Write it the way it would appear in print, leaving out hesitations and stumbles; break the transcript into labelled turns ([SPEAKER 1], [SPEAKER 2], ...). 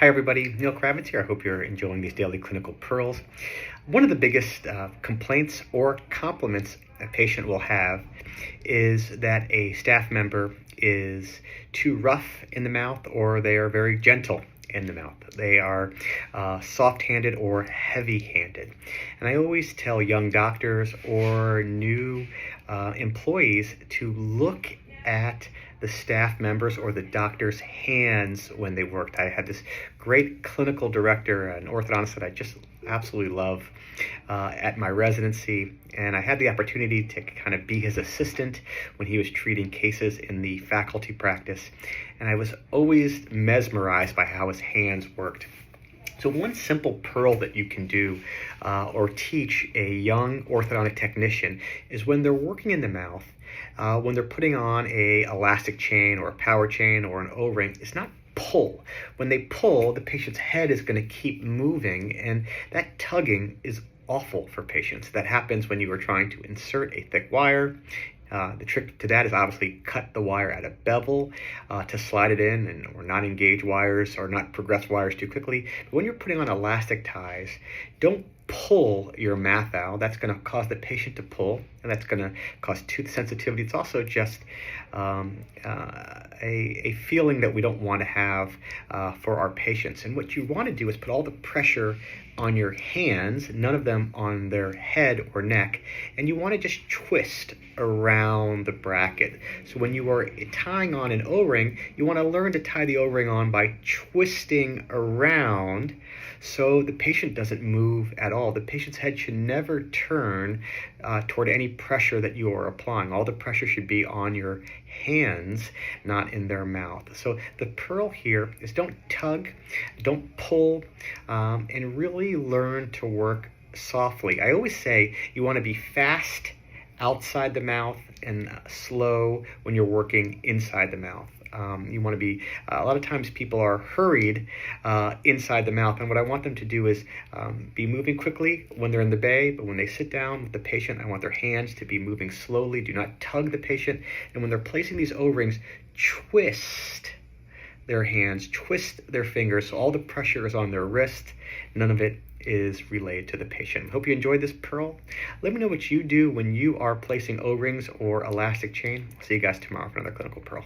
[SPEAKER 1] Hi everybody, Neil Kravitz here. I hope you're enjoying these daily clinical pearls. One of the biggest complaints or compliments a patient will have is that a staff member is too rough in the mouth or they are very gentle in the mouth. They are soft-handed or heavy-handed. And I always tell young doctors or new employees to look at the staff members or the doctor's hands when they worked. I had this great clinical director, an orthodontist that I just absolutely love at my residency, and I had the opportunity to kind of be his assistant when he was treating cases in the faculty practice, and I was always mesmerized by how his hands worked. So one simple pearl that you can do or teach a young orthodontic technician is when they're working in the mouth, when they're putting on a elastic chain or a power chain or an O-ring, it's not pull. When they pull, the patient's head is going to keep moving, and that tugging is awful for patients. That happens when you are trying to insert a thick wire. The trick to that is obviously cut the wire at a bevel to slide it in, or not engage wires or not progress wires too quickly. But when you're putting on elastic ties, don't pull your mouth out. That's going to cause the patient to pull, and that's going to cause tooth sensitivity. It's also just a feeling that we don't want to have for our patients. And what you want to do is put all the pressure on your hands, none of them on their head or neck, and you want to just twist around the bracket. So when you are tying on an O-ring, you want to learn to tie the O-ring on by twisting around so the patient doesn't move at all. The patient's head should never turn toward any pressure that you are applying. All the pressure should be on your hands, not in their mouth. So the pearl here is don't tug, don't pull, and really learn to work softly. I always say you want to be fast outside the mouth and slow when you're working inside the mouth. You want to be, a lot of times people are hurried inside the mouth, and what I want them to do is be moving quickly when they're in the bay, but when they sit down with the patient, I want their hands to be moving slowly. Do not tug the patient, and when they're placing these O-rings, twist their hands, twist their fingers, so all the pressure is on their wrist. None of it is relayed to the patient. Hope you enjoyed this pearl. Let me know what you do when you are placing O-rings or elastic chain. See you guys tomorrow for another clinical pearl.